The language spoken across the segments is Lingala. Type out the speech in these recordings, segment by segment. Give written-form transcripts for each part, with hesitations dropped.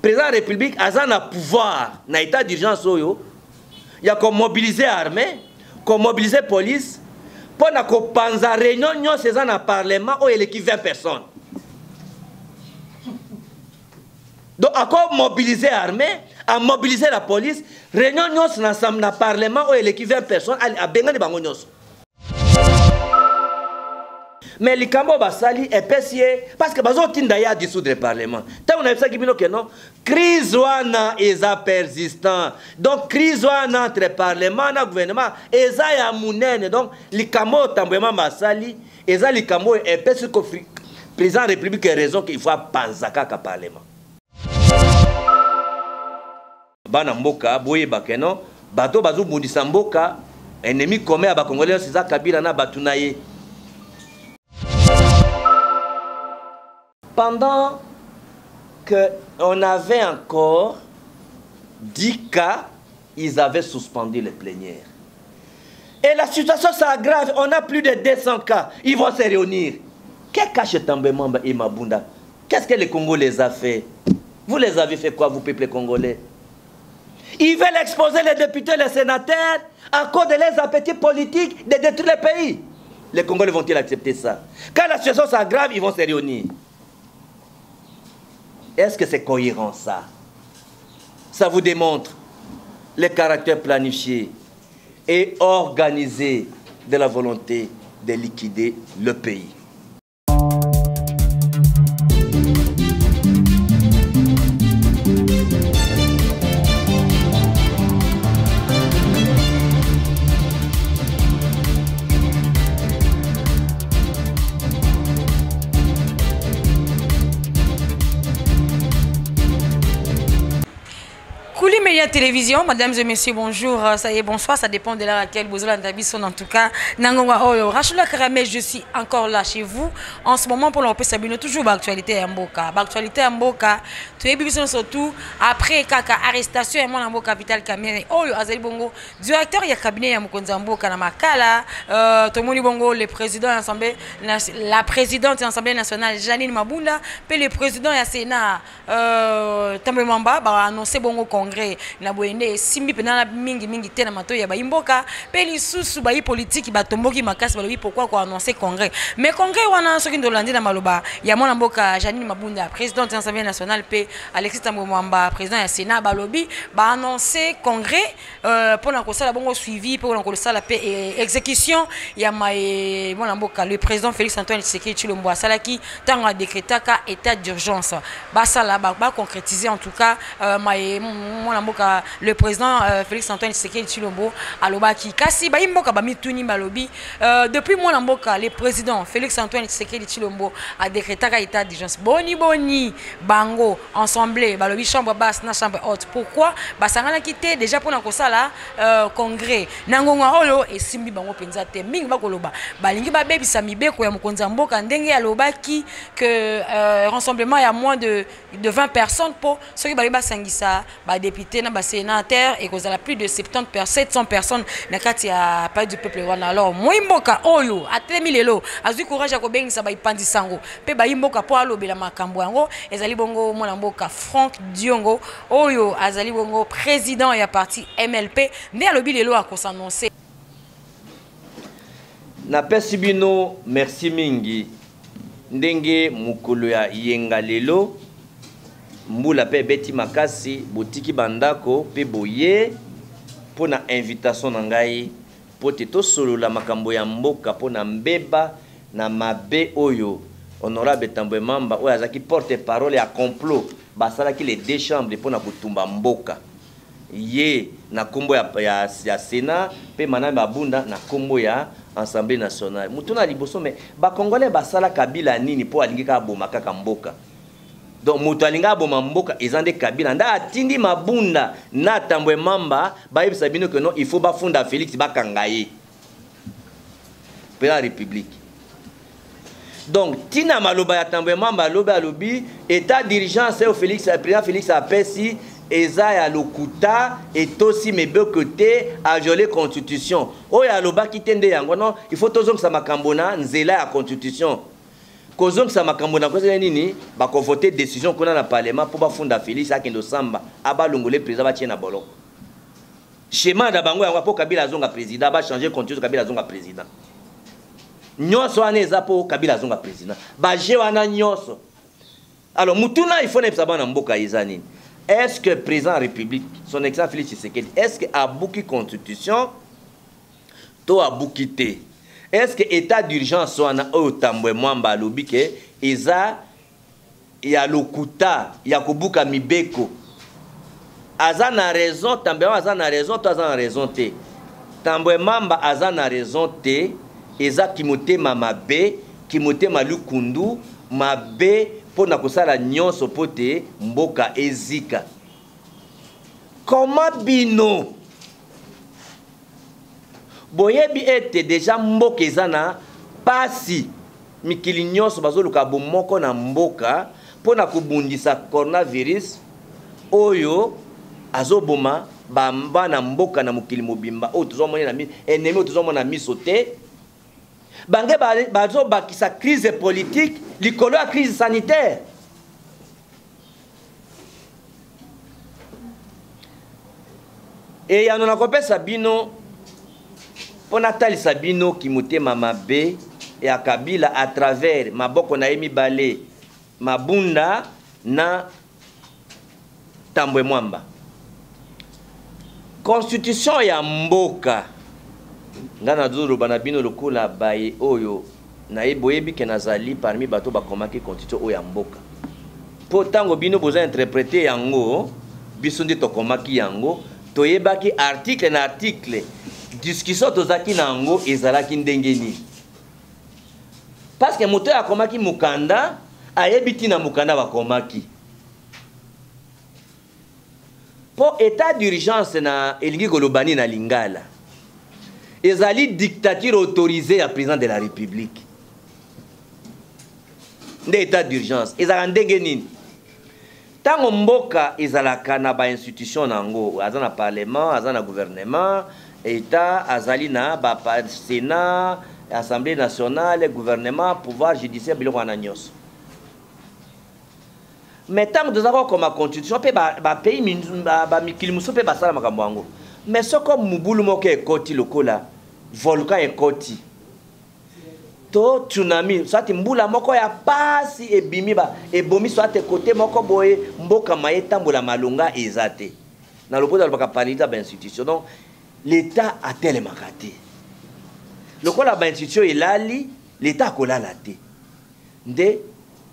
président de la République a un pouvoir dans l'état d'urgence. Il y a comme mobiliser l'armée, comme mobiliser la police, pour que la réunion dans le Parlement où il y a 20 personnes. Donc, à quoi mobiliser l'armée, à mobiliser la police, réunion dans le Parlement où il y a 20 personnes, à Bengali Bango. Mais les Cambo Basali est pessier parce que Bazo Tindaya dissoudre le Parlement. Tant on a vu ça qui que non, crise wana est persistant. Donc crise wana entre Parlement et gouvernement est ya munene. Donc les Cambo Tambouema Basali et ça les Cambo est pessier que président de la République a raison qu'il faut penser qu'à Parlement. Bana mboka boye bakeno bato bazo bundisa mboka ennemi commun à Congolais c'est ça Kabila na batunaye. Pendant qu'on avait encore 10 cas, ils avaient suspendu les plénières. Et la situation s'aggrave, on a plus de 200 cas, ils vont se réunir. Qu'est-ce que cache Tambemamba et Mabunda? Qu'est-ce que les Congolais les a fait? Vous les avez fait quoi, vous, peuple congolais? Ils veulent exposer les députés, les sénateurs, à cause de leurs appétits politiques de détruire le pays. Les Congolais vont-ils accepter ça? Quand la situation s'aggrave, ils vont se réunir. Est-ce que c'est cohérent ça? Ça vous démontre le caractère planifié et organisé de la volonté de liquider le pays. Media Télévision, mesdames et messieurs, bonjour, ça y est, bonsoir, ça dépend de l'heure à laquelle vous avez en tout cas. Rachula Karame, je suis encore là chez vous en ce moment pour l'Europe Sabino, toujours l'actualité à Mboka. L'actualité à Mboka, tu es surtout après Kaka arrestation et mon Mboka Vital Kamere. Oh, Azali Bongo, directeur il y a cabinet ya Mkonza Mboka na Makala, Tomoni Bongo, le président de l'Assemblée, la présidente de l'Assemblée nationale, Janine Mabunda, puis le président du Sénat, Tambwe Mamba, a annoncé Bongo Congrès. Na boyende simbi pena mingi tena mato ya baimboka pe lisusu bayi politique batomboki makasi balobi pourquoi ko annoncer congrès mais congrès wana soki ndolandi na maloba ya mwana mboka Janine Mabunda président de l'Assemblée nationale pe Alexis Tambwe Mwamba président ya Sénat balobi ba annoncer congrès pour na ko sala bongo suivi pour na ko sala pe exécution ya mwana mboka le président Félix Antoine Tshisekedi Tshilombo asalaki tanga décrétaka état d'urgence ba sala ba concrétiser en tout cas le président Félix Antoine Tshisekedi Tshilombo alobaki kasi ba imboka ba mituni balobi depuis mon mboka le président Félix Antoine Tshisekedi Tshilombo a décrété un état d'urgence boni bango ensemble balobi chambre basse na chambre haute pourquoi basangana quitté déjà pour na kosala congrès nangonga olo et simbi bango penza te mingi bakoloba balingi ba bebisa mibeko ya mokonza mboka ndenge alobaki que rassemblement il y a moins de 20 personnes pour ceux qui balobi basangisa ba député na ba sénateur et cause la plus de 700 personnes na kati ya pas du peuple wana alors moimboka oyo atemi lelo azui courage ko bengisa ba ipandi sango pe ba imboka po alobela makambo yango ezali bongo mwana mboka Franck Diongo oyo azali bongo président ya parti MLP ne alobi lelo a ko s'annoncer na pesi bino merci mingi ndenge mukolo ya yenga lelo mbula pe beti makasi botiki bandako pe boye pona invitation na ngai pote to solo la makambo ya mboka pona mbeba na mabe oyo honorable Tambwe Mamba oyo azaki porte parole ya complot basala ki les deux chambres pona kutumba mboka ye na kombo ya Sénat pe manambe abunda na kombo ya Assemblée nationale mutuna liboso mais ba congolais basala Kabila nini po alingi ka boma kaka mboka. Donc Moutalinga Bomamboka ezande Kabila nda atindi mabunda na Tambwe Mamba ba sabino que non il faut ba funda Félix Bakangaye pour la République. Donc tina maloba ya Tambwe Mamba loba lobi état d'urgence au Félix président Félix apesi eza ya lokuta et aussi mes deux côtés à joler constitution. O ya loba kitende yango non il faut toujours que ça makambona nzela ya constitution. kozong sa makambo na kosa nini ba ko voter décision qu'on a na parlement pour ba funda Félix akendo samba aba longolé président ba tiena boloko schéma da bango yango po Kabila zonga président ba changer constitution Kabila zonga président nyonso wana eza po Kabila zonga président ba je wana nyonso. Alors mutuna il faut ne savoir na mboka eza nini. Est-ce que président de la République, son excellence Félix Tshisekedi, est-ce que a bouki constitution, to a bouki te? Est-ce que état d'urgence soit na o tambwe mwamba lobi ke eza ya lokuta ya kubuka mibeko? Aza na raison, tambwe aza na raison, to aza na raison te. Tambwe mamba aza na raison te, eza kimotema mabe, kimotema lukundu, mabe pour na kosala nyonso pote mboka ezika. Comment bino boyebi ete déjà mboka ezana pasi mikili nyonso bazoluka bomoko na mboka pour na kubundisa coronavirus oyo azoboma bamba na mboka na mokili mobimba oyo tozomona na ennemi oyo tozomona miso te. Bange bazo bakisa crise politique likolo ya crise sanitaire. Et yano na kopesa bino pona talisa bino kimotema mabe ya Kabila à travers maboko na emi balé mabunda na tambwe mwamba. Constitution ya mboka ngana zuru bana bino lokola baye oyo na eboyebi ke nazali parmi bato bakomaki constitution oyo ya mboka po tango bino boza interpréter yango biso nde tokomaki yango toyebaki article na article discussion tozaki na yango ezalaki ndenge nini parce que moto akomaki mukanda ayebi tina mukanda bakomaki po état d'urgence na elingi kolobani na lingala ezali dictature autorisée à président de la République. Nde état d'urgence. Ezala ndenge nini. Tango mboka ezalaka na ba institution nango, azana parlement, azana gouvernement, état azali na ba Sénat, Assemblée nationale, gouvernement, pouvoir judiciaire biloko wana nyonso. Mais tango tozako comme constitution pe ba pays ba mikili muso pe basala makambo yango. Mais ce comme mubulu moko ekoti lokola volcan ekoti to tsunami soit mbula moko ya pasi ebimi ba ebomi soit côté moko boye mboka maye tambola malonga ezate na lopoto alobaka panita ba institution donc l'état a tellement makate lokola ba institution elali l'état kolala te nde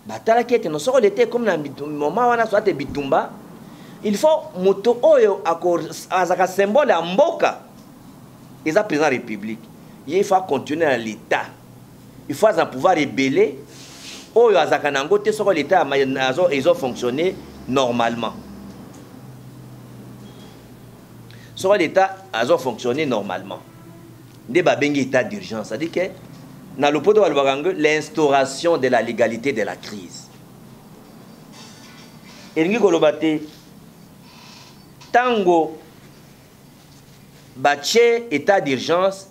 batala kete no soko l'état comme na moment wana soit bitumba il faut moto oyo azaka symbole ya mboka eza président de la République. Il faut continuer à l'état. Il faut un pouvoir rebeller. Oyo azaka nango te soko l'état ils ont fonctionné normalement. Soko l'état ils ont fonctionné normalement. Nde ba bengi état d'urgence, c'est-à-dire que na lopoto balobaka l'instauration de la légalité de la crise. Elingi koloba te tango bache état d'urgence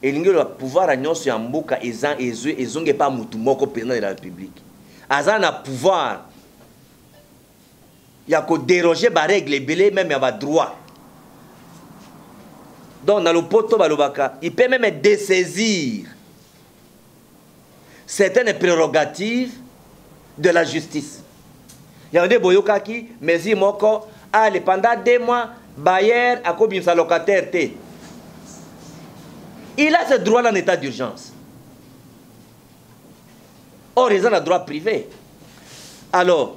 elingi le pouvoir à nyonso ya mboka ezonge pa mutu moko président de la République azana pouvoir ya ko déroger ba règle belé même ya ba droit donc dans le poto balobaka il peut même dessaisir certaines prérogatives de la justice yande boyokaki mesure moko allez pendant 2 mois bailleur a combien sa locataire té. Il a ce droit en état d'urgence. Or, ils ont un droit privé. Alors,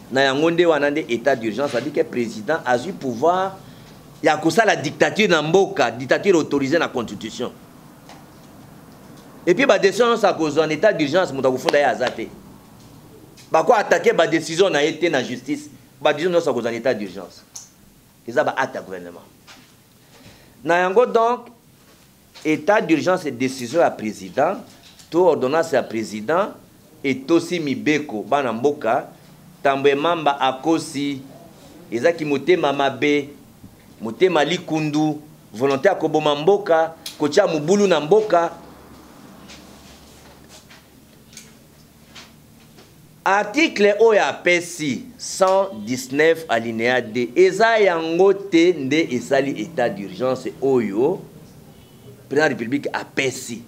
na yangonde wanande état d'urgence, ça dit que le président a eu pouvoir, il y a ça la dictature dans Mboka, dictature autorisée dans la constitution. Et puis, la décision, ça cause un état d'urgence, il faut attaquer. Pourquoi attaquer la décision n'a été dans la justice? La décision, ça cause un état d'urgence. Ils ont attaqué le gouvernement. Nayango donc, état d'urgence et décision à président, tout ordonnance à président, et aussi mibeko, banamboka, tambwe mamba akosi, ezaki motema mabe, motema likundu, volonté à koboma mboka, kocha mubulu na mboka. article oya pesi 119 alinéa D eza yango te nde esali état d'urgence oyo président de la République a pesi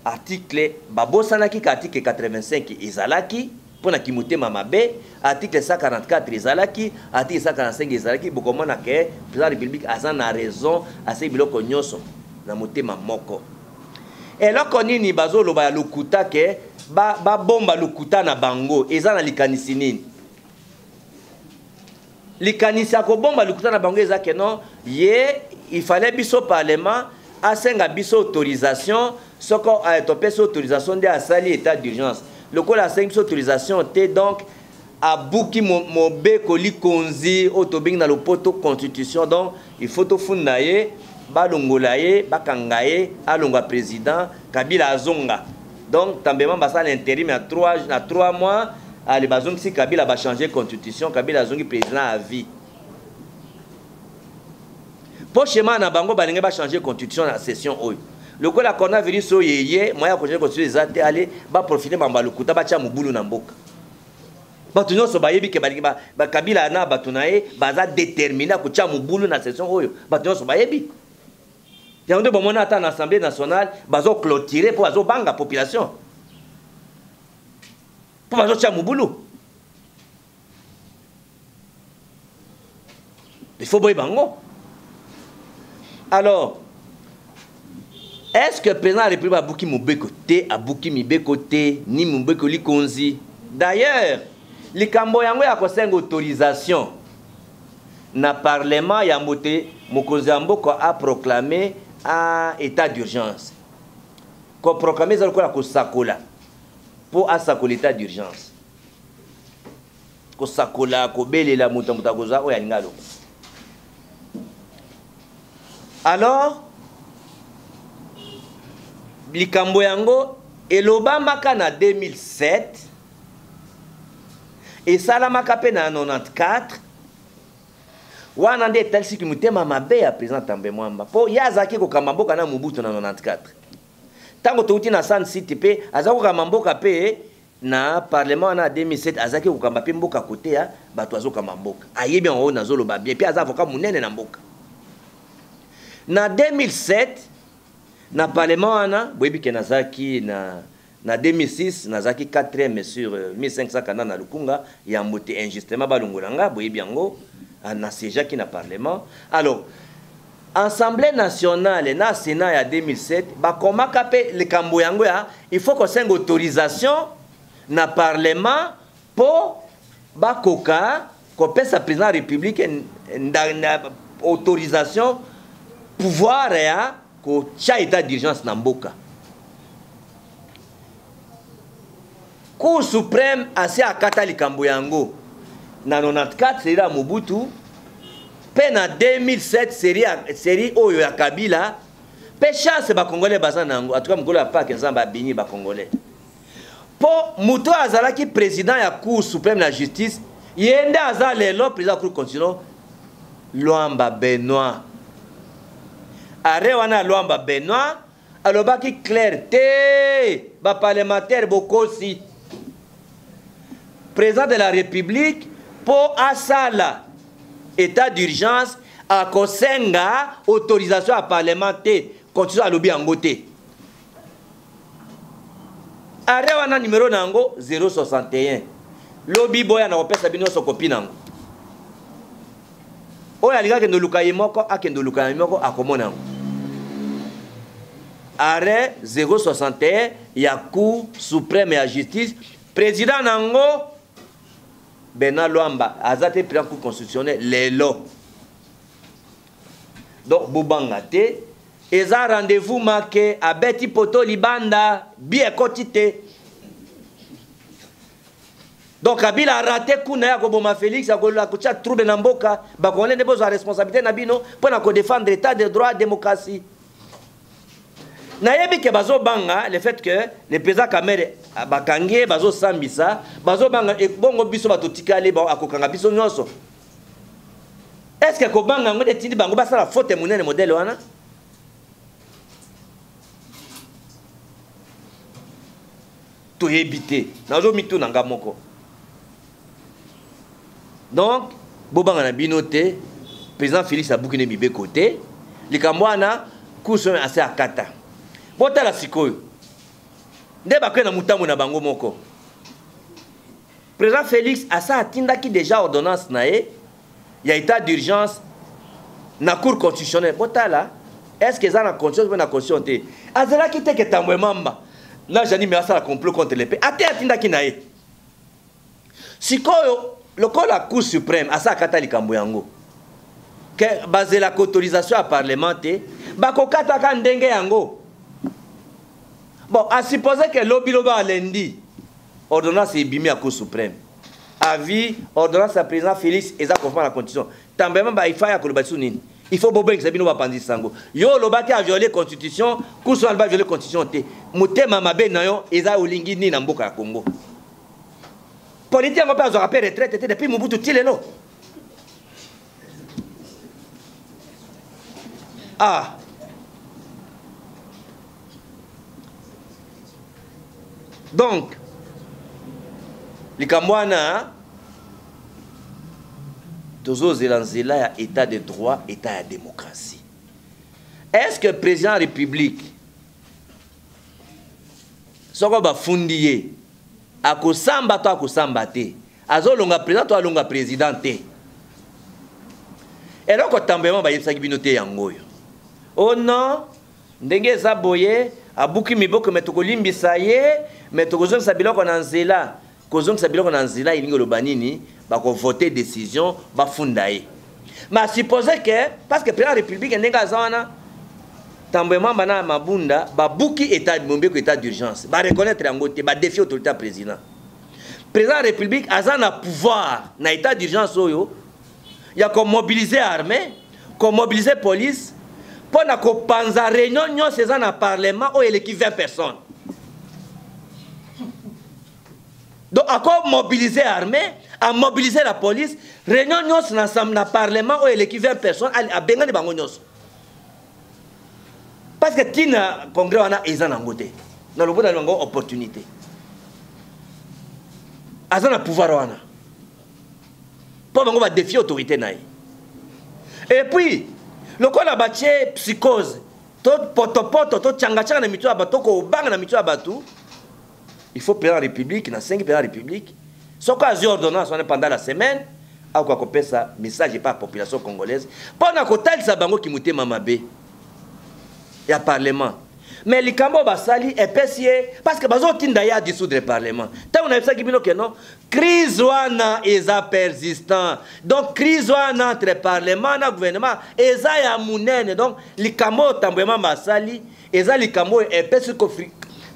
article babosanaki ka article 85 ezalaki pona kimutema mabe article 144 ezalaki article 145 ezalaki bokomona ke président de la République aza na raison ase biloko nyonso na mutema moko eloko nini bazoloba ya lokuta ke ba bomba lokuta na bango eza na likanisi nini likanisi ya kobomba lokuta na bango eza ke non ye il fallait biso parlement asenga biso autorisation soko topesa autorisation nde asali état d'urgence lokola asengi biso autorisation te donc abuki mobeko likonzi oyo tobengi na lopoto constitution donc il faut tofunda ye balongola ye bakanga ye alonga président Kabila azonga donc tambema basala intérim à 3 mois ali bazongisi Kabila ba changer constitution Kabila azongi président à vie po schéma na bango balinge ba changer constitution na session oyo lokola coronavirus oyo yeye moya ko changer constitution ezate aller ba profiter bamba lokuta ba tia mobulu na mboka bato nyonso bayebi ke balingi ba Kabila na bato na ye baza déterminé ko tia mobulu na session oyo bato nyonso bayebi yango bon mona ata na assemblée nationale bazo clôturer po bazo banga population po bazo tia mobulu il faut boy bango. Alors, est-ce que le président de la République a bouki mobeko te, a bouki mibeko te, ni mobeko li konzi? D'ailleurs, le kambo yango ya kosenga autorisation na parlement ya moté mokonzi mboko a proclamé un état d'urgence. Ko proclamer ça ko la ko sakola pour a sakola état d'urgence. Ko sakola ko belela mutambuta koza o ya ngalo. Alors, likambo yango elobamaka na 2007 et salamaka pe na 94 wana nde etalisi kimutema mabe ya président Tambe Mwamba po yazaki kokamba mboka na Mobutu na 94 tango touti na Sun City pe azaki kokamba mboka pe na parlement na 2007 azaki kokamba pe mboka kote ya bato azokamba mboka ayebi yango nazoloba bien pe aza avocat munene na mboka. Na 2007 na parlement wana boyebi ke nazaki na 2006 nazaki 4e sur 1500 kana na lukunga ya mbote injustement balongolanga boyebi yango na sejaki na parlement. Alors Assemblée nationale na Sénat ya 2007 bakomaka pe likambo yango ya il faut ko senga autorisation na parlement po bakoka ko pesa président de la République na autorisation pouvoir ya ko cha état d'urgence na mboka. Cour suprême ase akata likambo yango na 94 série ya Mobutu pe na 2007 série oyo ya Kabila pe chance ba congolais baza nango en tout cas mokolo ya Pâques nzamba bini ba congolais po muto azalaki président ya Cour suprême la justice yende aza lelo président Cour constitutionnelle Luamba Benoît arrêt wana Luamba Benoît alobaki clair te ba parlementaire bokosi président de la République pour asala état d'urgence à kosenga autorisation à parlementaire constitution alobi yango te arrêt wana numéro nango 061 lobi boya na kopesa bino so kopi nango oyo alingaki ndoluka ye moko akende luka ye moko akomona yango arrêt 061 ya Cour suprême ya justice président nango Benoît Luamba azate président Cour constitutionnelle lelo donc bobanga te eza rendez-vous marqué à Betty Poto Libanda bien quotité. Donc Kabila a raté kuna ya koboma Félix ya kocha trouble na mboka ba ko ne besoin responsabilité na bino pour na ko défendre l'état de droit démocratie. Na yebi ke bazo banga le fait que le président Kamere bakangie bazo sambisa bazo banga e bongo biso batotikale ba akokanga biso nyonso. Est-ce que ko banga ngode tindi bango basala faute munene modèle wana? to éviter nazo mito nanga moko. Donc bobanga na binote président Félix Abukine bibe côté likambwana kuso assez akata botala sikoyo nde bakwe na mutambo na bango moko. Président Félix asa atindaki déjà ordonnance na ye ya état d'urgence na cour constitutionnelle botala est-ce que ça na constitution na constitution te azala ki te ke tambwe mamba na jani me asa la complot contre les pays ate atindaki na ye sikoyo lokola cour suprême asa akata likambo yango que basé la autorisation à parlementer bakokata ka ndenge yango. Bon, à supposer que l'obiloba lundi ordonnance est bimi à cour suprême avis ordonnance à président Félix et ça conforme à la constitution tambema ba ifa ya koloba sunini il faut bobo examiner ba pandi sango yo lobaki a violer constitution cour suprême ba violer constitution te mutema mabe na yo eza olingi ni na mboka ya Congo politique ngo pa zo rappel retraite depuis Mobutu tilelo. Ah, donc likambwana tozo zelanzela ya état de droit état de démocratie. Est-ce que le président de la République soko ba fundiye akosamba to akosamba te azolonga président to alonga président te eloko tambema ba yebisaki bino te yango yo. Oh non, ndenge eza boye abuki miboko metokolimbisa ye metokozongisa biloko na nzela kozongisa biloko na nzela ilingi oloba nini bako voter décision bafunda ye. Mais supposé que parce que président de la République ndenge aza wana tambema bana mabunda babuki état mombeko état d'urgence ba reconnaître yango te ba défier autorité président. Président de la République aza na pouvoir na état d'urgence oyo ya ko mobiliser armée, ko mobiliser police pour na ko panza réunion nyo seza na parlement o eleki 20 personnes. Donc à quoi mobiliser armée, à mobiliser la police, réunion nyo na parlement o eleki 20 personnes a bengani bango nyos. Parce que tina congrès wana eza na ngote. Na lobo na bango opportunité. Aza na pouvoir wana. Pour bango ba défier autorité naï. Et puis le quoi la batie psychose to potopoto to changa na mitu abato ko banga na mitu abatu il faut président la République na 5 président la République soko azi ordonnance pendant la semaine a quoi kopesa message par population congolaise pendant ko talisa bango ki mutema mabe ya parlement. Mais les Cambo basali epesier parce que bazo tinda ya dissoudre le parlement. Tant on a ça qui bino que non crise wana eza persistant. Donc crise wana entre parlement na gouvernement eza ya munene. Donc les Cambo tambema basali eza les Cambo epesi ko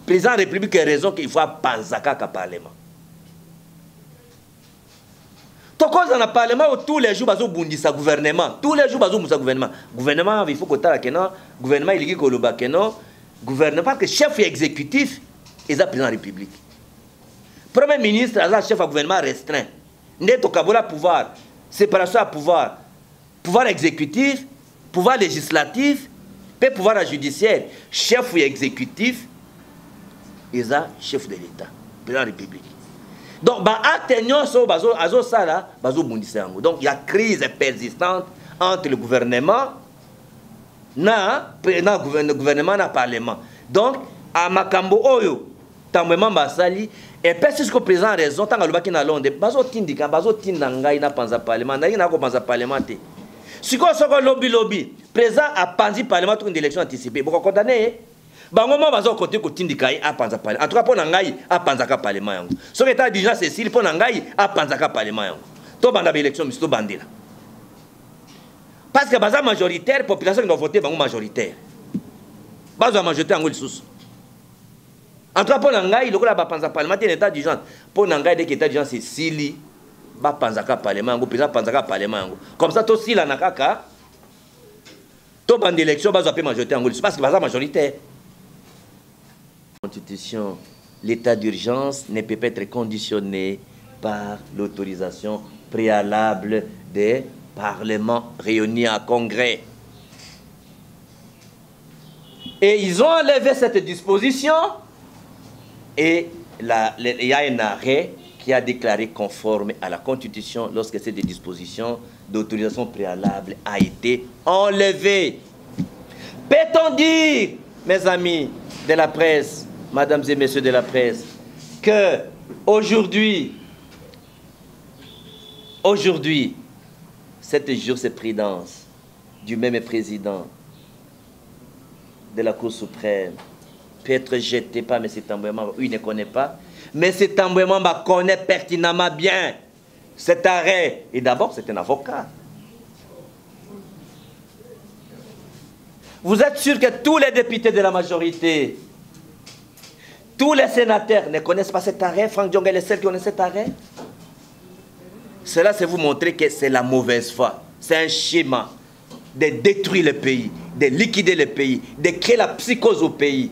président de la République a raison qu'il faut panzaka ka parlement. To cause dans le parlement tous les jours bazo bundisa gouvernement. Tous les jours bazo bundisa gouvernement. Gouvernement il faut que ta que non gouvernement il dit ko loba que non gouvernement parce que chef exécutif est le président de la République. Premier ministre est le chef du gouvernement restreint. N'est au Kabola pouvoir, séparation à pouvoir, pouvoir exécutif, pouvoir législatif, puis pouvoir judiciaire. Chef exécutif est le chef de l'État, président de la République. Donc, donc il y a crise persistante entre le gouvernement gouvernement na parlement. Donc à makambo oyo tambema basali et parce que président a raison tant alobaki na Londres bazo tindika bazo tinda ngai na panza parlement na ko panza parlement te siko soko lobby président a panzi parlement pour une élection anticipée boko condamné bango mo bazo côté ko tindika a panza parlement en tout cas pour ngai a panza ka parlement yango so état d'urgence Cécile pour ngai a panza ka parlement yango to banda élection misto bandela. Parce que la majoritaire, la population qui doit voter est majoritaire. La majorité est sous. En tout cas, pour Nangaï, le parlement est état d'urgence. Pour Nangaï, dès que l'état d'urgence est sili, il va parlement, parlement. Comme ça, tout si la nakaka, tout ban d'élection, il va appeler majorité angolaise. Parce que la majoritaire. La Constitution, l'état d'urgence ne peut pas être conditionné par l'autorisation préalable des Parlement réuni en congrès. Et ils ont enlevé cette disposition et il y a un arrêt qui a déclaré conforme à la Constitution lorsque ces dispositions d'autorisation préalable a été enlevée. Peut-on dire, mes amis de la presse, mesdames et messieurs de la presse, que aujourd'hui, cette jurisprudence du même président de la Cour suprême peut être jetée par M. Tambouemamba, il ne connaît pas, mais M. Tambouemamba connaît pertinemment bien cet arrêt. Et d'abord, c'est un avocat. Vous êtes sûr que tous les députés de la majorité, tous les sénateurs ne connaissent pas cet arrêt? Franck Diongue est le seul qui connaît cet arrêt? Cela, c'est vous montrer que c'est la mauvaise foi. C'est un schéma de détruire le pays, de liquider le pays, de créer la psychose au pays.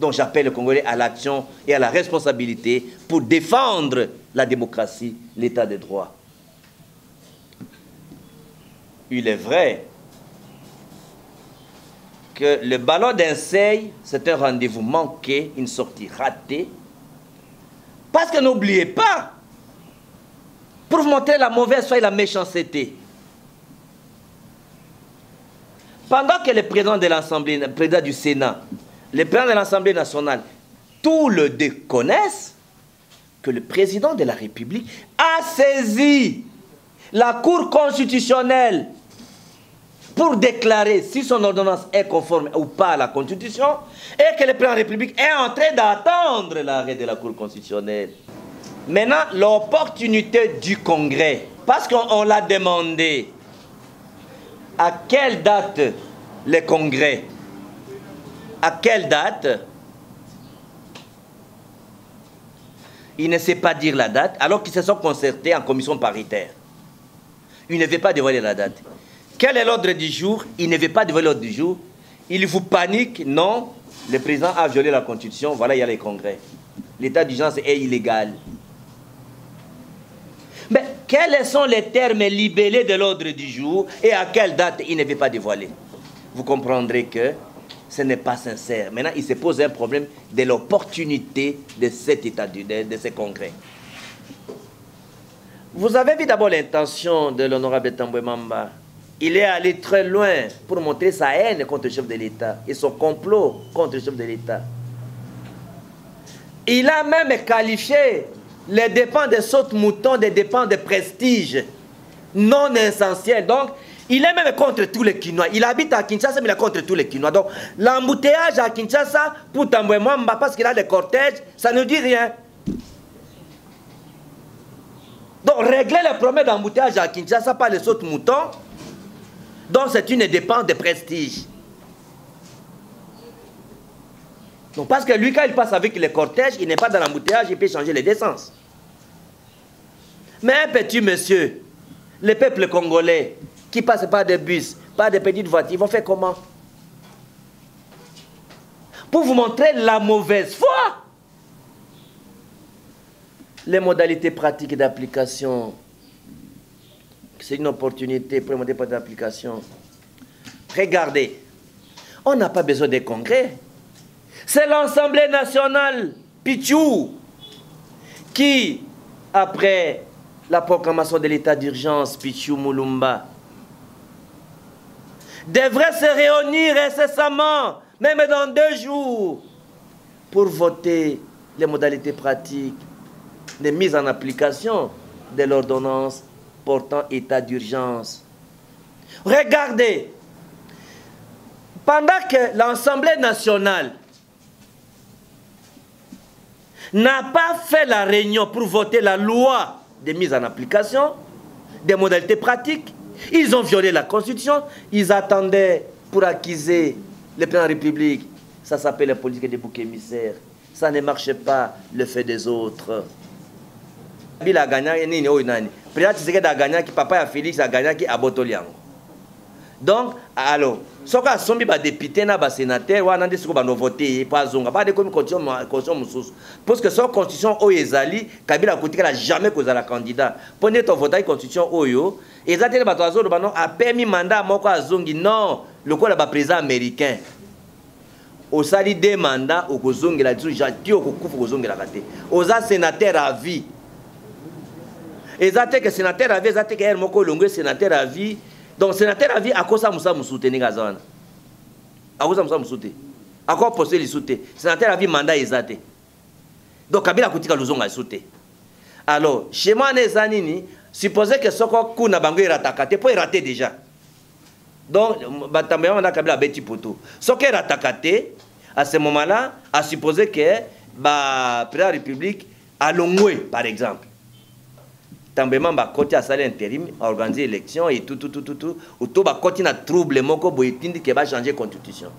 Donc j'appelle les Congolais à l'action et à la responsabilité pour défendre la démocratie, l'état de droit. Il est vrai que le ballon d'Inseil, c'est un rendez-vous manqué, une sortie ratée. Parce que n'oubliez pas, pour vous montrer la mauvaise foi et la méchanceté, pendant que le président de l'Assemblée, le président du Sénat, le président de l'Assemblée nationale, tous le déconnaissent, que le président de la République a saisi la Cour constitutionnelle pour déclarer si son ordonnance est conforme ou pas à la Constitution, et que le président de la République est en train d'attendre l'arrêt de la Cour constitutionnelle. Maintenant, l'opportunité du Congrès, parce qu'on l'a demandé, à quelle date le Congrès? À quelle date? Il ne sait pas dire la date, alors qu'ils se sont concertés en commission paritaire. Il ne veut pas dévoiler la date. Quel est l'ordre du jour? Il ne veut pas dévoiler l'ordre du jour. Il vous panique, non, le président a violé la Constitution, voilà, il y a les congrès. L'état d'urgence est illégal. Mais quels sont les termes libellés de l'ordre du jour et à quelle date il ne veut pas dévoiler? Vous comprendrez que ce n'est pas sincère. Maintenant, il se pose un problème de l'opportunité de cet état de ce congrès. Vous avez vu d'abord l'intention de l'honorable Tambouemamba. Il est allé très loin pour montrer sa haine contre le chef de l'État et son complot contre le chef de l'État. Il a même qualifié les dépenses de saute-mouton des dépenses de prestige non essentielles. Donc, il est même contre tous les Kinois. Il habite à Kinshasa, mais il est contre tous les Kinois. Donc, l'embouteillage à Kinshasa pour Tambouemamba, parce qu'il a des cortèges, ça ne dit rien. Donc, régler les problèmes d'embouteillage à Kinshasa par les saute-moutons, donc c'est une dépense de prestige. Donc, parce que lui, quand il passe avec les cortèges, il n'est pas dans l'embouteillage, il peut changer les essences. Mais un petit monsieur, le peuple congolais, qui passe par des bus, par des petites voitures, ils vont faire comment? Pour vous montrer la mauvaise foi. Les modalités pratiques d'application, c'est une opportunité pour les modalités pratiques d'application. Regardez, on n'a pas besoin de congrès. C'est l'Assemblée nationale, Pichou, qui, après la proclamation de l'état d'urgence, Pichou Moulumba, devrait se réunir incessamment, même dans 2 jours, pour voter les modalités pratiques de mise en application de l'ordonnance portant état d'urgence. Regardez, pendant que l'Assemblée nationale n'a pas fait la réunion pour voter la loi de mise en application des modalités pratiques, ils ont violé la Constitution, ils attendaient pour accuser le président de la République. Ça s'appelle la politique des boucs émissaires. Ça ne marche pas, le fait des autres. Kabila a gagné, président Tshisekedi a gagné, papa Félix a gagné, qui a Botoliango. Donc, alors, ce qu'on a sombi ba député na ba sénateur, ou anande siko ba no voter, pas zonga, pas de comme constitution mususu. Parce que son constitution oyezali, Kabila Koutika n'a jamais causé la candidat. Prenez ton vote constitution oyo, et ça tient ba a permis mandat moko azongi non, le quoi là ba président américain. au sali des mandats au kozonge la dessous jati au kokufu kozonge la kate oza sénateur à vie ezate que sénateur à vie ezate que elle moko longue sénateur à vie donc sénateur à vie akosa musa musute ni gazana akosa musa musute akwa poser les soute sénateur à vie mandat ezate donc kabila kutika lozonga soute alors chez moi nezanini supposé que soko kuna bango iratakate po iraté déjà donc batambe manda kabila beti poto soko iratakate à ce moment-là à supposer que ba président république à Longwe par exemple tambement ba côté à salle intérim organiser élection et tout auto ba côté na trouble moko boyetindi que ba changer constitution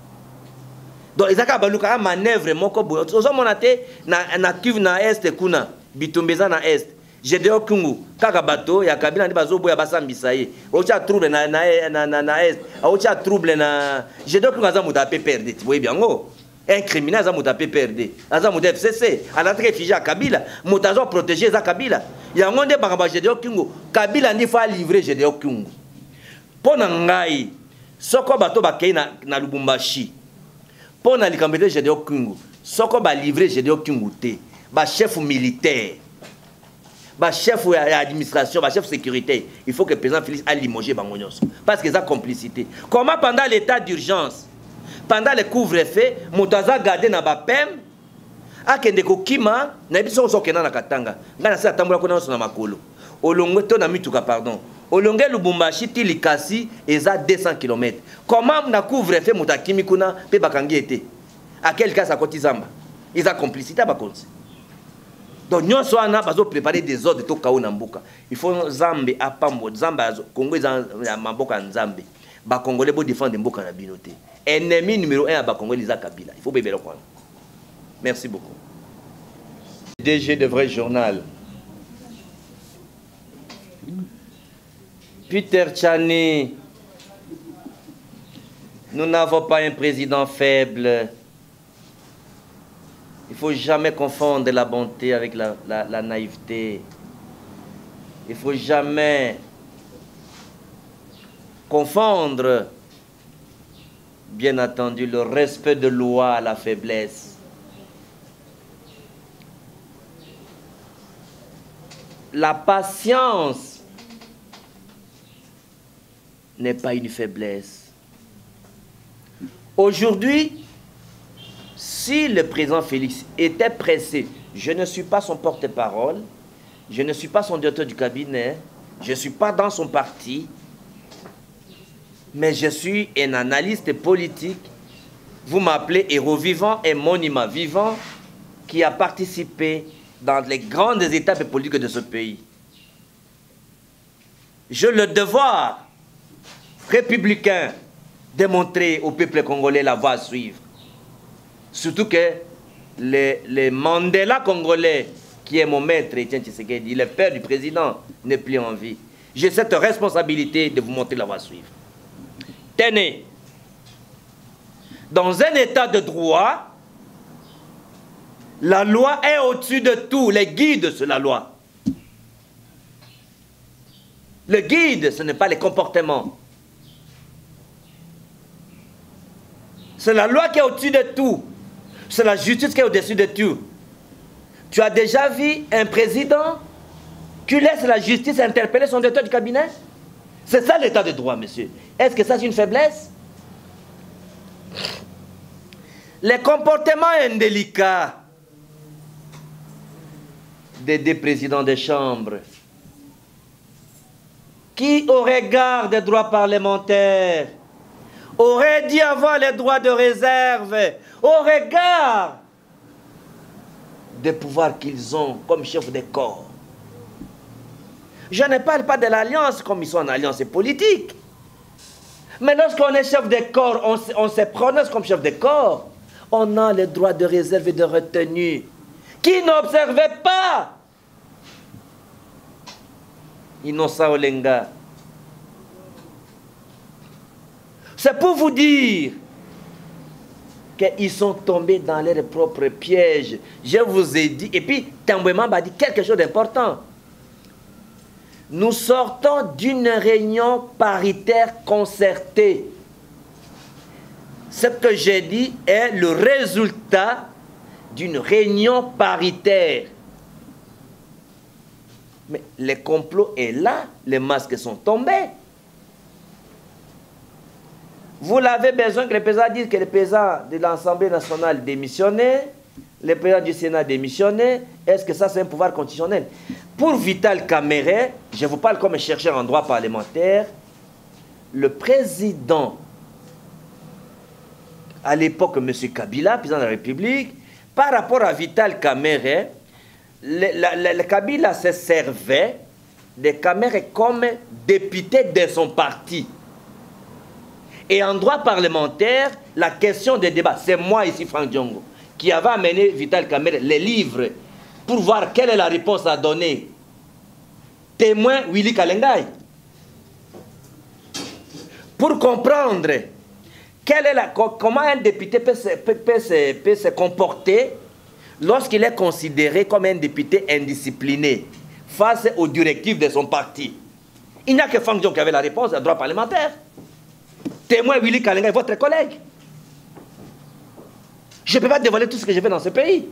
donc ezaka baluka manœuvre moko boy ozo monate na Kivu na est kuna bitumbeza na est Gédéon Kungu kaka bato ya kabila ndi bazo boya basambisa ye ocha trouble na est ocha trouble na Gédéon Kungu aza muta PPRD tu vois bien ngo un criminel aza muta PPRD aza muta FCC anataka fiji ya kabila mutazo protéger za kabila ya ngonde bakaba Gédéon Kungu kabila ndi fa livrer Gédéon Kungu pona ngai soko bato bakei na Lubumbashi pona likambete Gédéon Kungu soko ba livrer Gédéon Kungu te ba chef militaire ba chef administration ba chef sécurité il faut que le président Félix a limogé bangonyos parce que ça complicité comment pendant l'état d'urgence pendant le couvre-feu motaza garder na ba pem akende kokima na biso sokena na katanga ngana sa tambola kona na makolo olongwe to na mituka pardon olongwe Lubumbashi ti likasi eza 200 km comment na couvre-feu motakimi kuna pe bakangi été à quel cas ça kotizamba ils a complicité ba konse donc nous sommes bazo préparer des ordres to kaona mbuka il faut zambe apambo zamba Congo za maboka nzambe ba congolais bo défendre mboka na binoté ennemi numéro 1 ba congolais za Kabila il faut bébé le quoi. Merci beaucoup. DG de Vrai Journal Peter Tchani, nous n'avons pas un président faible. Il ne faut jamais confondre la bonté avec la naïveté. Il ne faut jamais confondre, bien entendu, le respect de loi à la faiblesse. La patience n'est pas une faiblesse. Aujourd'hui, si le président Félix était pressé, je ne suis pas son porte-parole, je ne suis pas son directeur du cabinet, je ne suis pas dans son parti, mais je suis un analyste politique. Vous m'appelez héros vivant et monument vivant qui a participé dans les grandes étapes politiques de ce pays. J'ai le devoir républicain de montrer au peuple congolais la voie à suivre. Surtout que le Mandela congolais, qui est mon maître, Etienne Tshisekedi, le père du président, n'est plus en vie. J'ai cette responsabilité de vous montrer la voie à suivre. Tenez, dans un état de droit, la loi est au-dessus de tout. Les guides, c'est la loi. Le guide, ce n'est pas les comportements. C'est la loi qui est au-dessus de tout. C'est la justice qui est au-dessus de tout. Tu as déjà vu un président qui laisse la justice interpeller son directeur du cabinet? C'est ça l'état de droit, monsieur. Est-ce que ça c'est une faiblesse? Les comportements indélicats des présidents des chambres qui, au regard des droits parlementaires, auraient dû avoir les droits de réserve au regard des pouvoirs qu'ils ont comme chef de corps. Je ne parle pas de l'alliance comme ils sont en alliance politique. Mais lorsqu'on est chef de corps, on se prononce comme chef de corps. On a les droits de réserve et de retenue qui n'observaient pas. Innocent Olenga. C'est pour vous dire qu'ils sont tombés dans leurs propres pièges. Je vous ai dit, et puis Tambouema m'a dit quelque chose d'important. Nous sortons d'une réunion paritaire concertée. Ce que j'ai dit est le résultat d'une réunion paritaire. Mais le complot est là, les masques sont tombés. Vous l'avez besoin que le président dise que le président de l'Assemblée nationale démissionné, le président du Sénat démissionné. Est-ce que ça c'est un pouvoir constitutionnel? Pour Vital Kamerhe, je vous parle comme un chercheur en droit parlementaire, le président, à l'époque M. Kabila, président de la République, par rapport à Vital Kamerhe, le Kabila se servait de Kamerhe comme député de son parti. Et en droit parlementaire, la question des débats, c'est moi ici, Franck Diongo, qui avait amené Vital Kamerhe les livres pour voir quelle est la réponse à donner. Témoin Willy Kalengai. Pour comprendre comment un député peut se comporter lorsqu'il est considéré comme un député indiscipliné face aux directives de son parti. Il n'y a que Franck Diongo qui avait la réponse à droit parlementaire. Témoin Willy Kalengai, votre collègue. Je ne peux pas dévoiler tout ce que j'ai fait dans ce pays.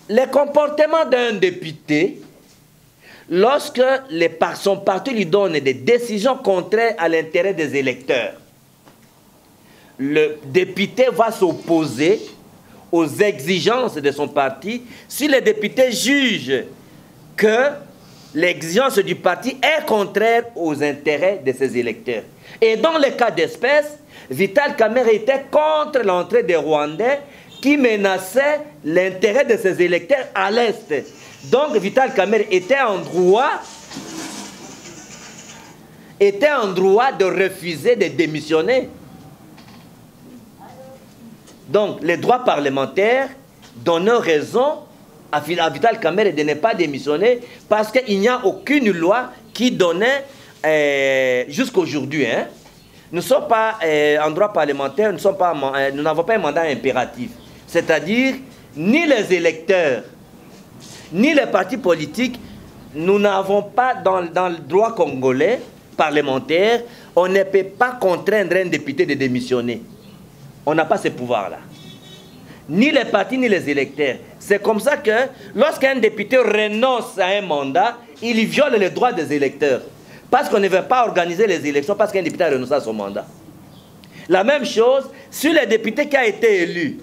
Le comportement d'un député, lorsque son parti lui donne des décisions contraires à l'intérêt des électeurs, le député va s'opposer aux exigences de son parti si le député juge que l'exigence du parti est contraire aux intérêts de ses électeurs. Et dans le cas d'espèce, Vital Kamerhe était contre l'entrée des Rwandais qui menaçaient l'intérêt de ses électeurs à l'Est. Donc Vital Kamerhe était en droit de refuser de démissionner. Donc les droits parlementaires donnent raison à Vital Kamerhe de ne pas démissionner parce qu'il n'y a aucune loi qui donnait jusqu'aujourd'hui. Hein, nous ne sommes pas en droit parlementaire, nous n'avons pas un mandat impératif. C'est-à-dire, ni les électeurs, ni les partis politiques, nous n'avons pas dans le droit congolais parlementaire, on ne peut pas contraindre un député de démissionner. On n'a pas ce pouvoir-là. Ni les partis, ni les électeurs. C'est comme ça que lorsqu'un député renonce à un mandat, il viole les droits des électeurs. Parce qu'on ne veut pas organiser les élections, parce qu'un député a renoncé à son mandat. La même chose, sur le député qui a été élu,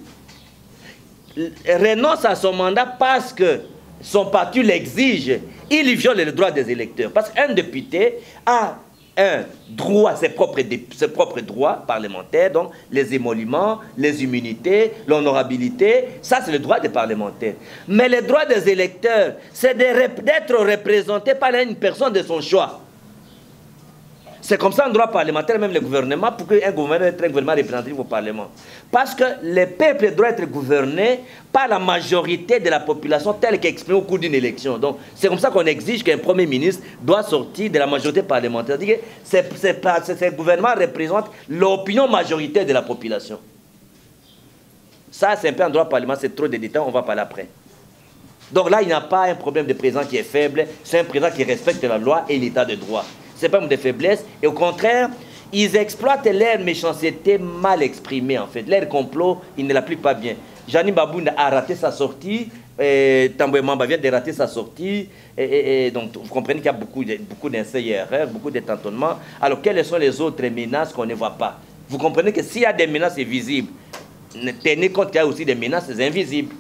renonce à son mandat parce que son parti l'exige, il viole les droits des électeurs. Parce qu'un député a un droit, ses propres droits parlementaires, donc les émoluments, les immunités, l'honorabilité, ça c'est le droit des parlementaires. Mais le droit des électeurs, c'est d'être représenté par une personne de son choix. C'est comme ça en droit parlementaire, même le gouvernement, pour qu'un gouvernement soit un gouvernement représentatif au Parlement. Parce que le peuple doit être gouverné par la majorité de la population telle qu'exprimée au cours d'une élection. Donc c'est comme ça qu'on exige qu'un Premier ministre doit sortir de la majorité parlementaire. C'est-à-dire que ce gouvernement représente l'opinion majoritaire de la population. Ça, c'est un peu en droit parlementaire, c'est trop de détails, on va parler après. Donc là, il n'y a pas un problème de président qui est faible, c'est un président qui respecte la loi et l'état de droit. Ce n'est pas une faiblesse. Et au contraire, ils exploitent leur méchanceté mal exprimée, en fait. Leur complot, ils ne l'appliquent pas bien. Jani Babounda a raté sa sortie. Tamboué Mamba vient de rater sa sortie. Donc, vous comprenez qu'il y a beaucoup d'erreurs, beaucoup de tâtonnements. Alors, quelles sont les autres menaces qu'on ne voit pas? Vous comprenez que s'il y a des menaces visibles, tenez compte qu'il y a aussi des menaces invisibles.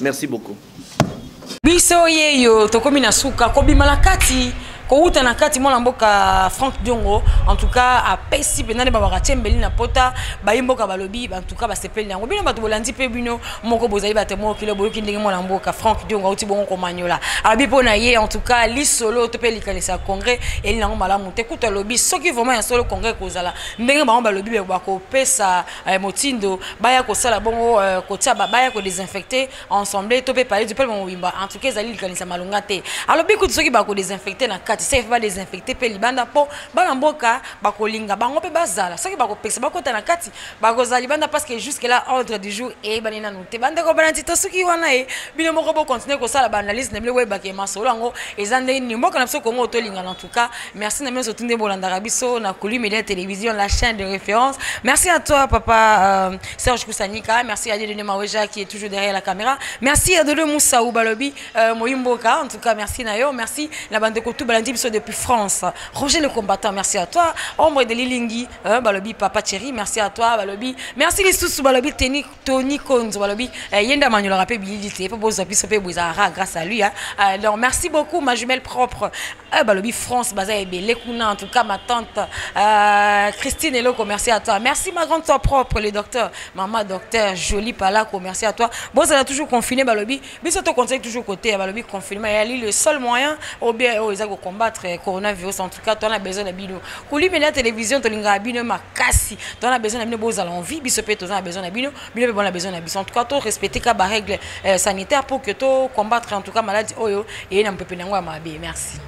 Merci beaucoup. Biso yeyo tokomi na suka kobima na kati kouta na kati mwana mboka Franck Diongo en tout cas a pesi penane ba bakachembeli na pota ba imboka balobi en tout cas ba sepeli yango bino bato bolandi pe bino moko bozali batemo kilo boyoki ndenge mwana mboka Franck Diongo uti bongo ko manyola abi pona ye en tout cas li solo to pe likanisa congrès eli nango malamu te kuta lobi soki vraiment ya solo congrès kozala ndenge ba balobi ba ko pesa motindo baya ko sala bongo ko tia baya ko désinfecter ensemble to pe parler du peuple mobimba en tout cas ezali likanisa malunga te alobi kutu soki ba ko désinfecter na kati safe ba désinfecter pe libanda po bana mboka bakolinga bango pe bazala soki bakopesa bakota na kati bakozala libanda parce que jusque là ordre du jour e banina note bande ko bananti to soki wana e bino moko bo continuer ko sala ba analyse na bile we ba ke masolo ngo ezande ni mboka na biso Congo tolinga en tout cas merci na meso tunde bolanda biso na Kulu Media Télévision la chaîne de référence. Merci à toi papa Serge Koussanika, merci à Dieudonné Maweja qui est toujours derrière la caméra, merci à Dodo Moussaou Balobi Moyimboka en tout cas merci Nayo, merci la bande de Kotou Balandi biso depuis France, Roger le combattant, merci à toi Ombre de Lilingi Balobi Papa Thierry, merci à toi Balobi, merci les sous Balobi Tony Konzo Balobi Yenda Manuel rappel bilité pour bozo biso pe bozara grâce à lui donc merci beaucoup ma jumelle propre Balobi France Baza Ebele Kuna en tout cas ma tante Christine Eloko, merci à toi. Merci ma grande soeur propre, le docteur, maman docteur Jolie Palako, merci à toi. Bon, ça a toujours confiné Balobi, mais ça te conseille toujours côté Balobi confinement. Le seul moyen au bien de combattre coronavirus, en tout cas, tu as besoin de bino. Kulu Media Télévision, tu as bino makasi, tu as besoin de bino beaux l'envie, bisopé, tu as besoin de bino, bino bon besoin de bino. En tout cas, tu respecter les règles sanitaires pour que tu combattre en tout cas maladie oyo et n'a pas pu n'avoir ma merci.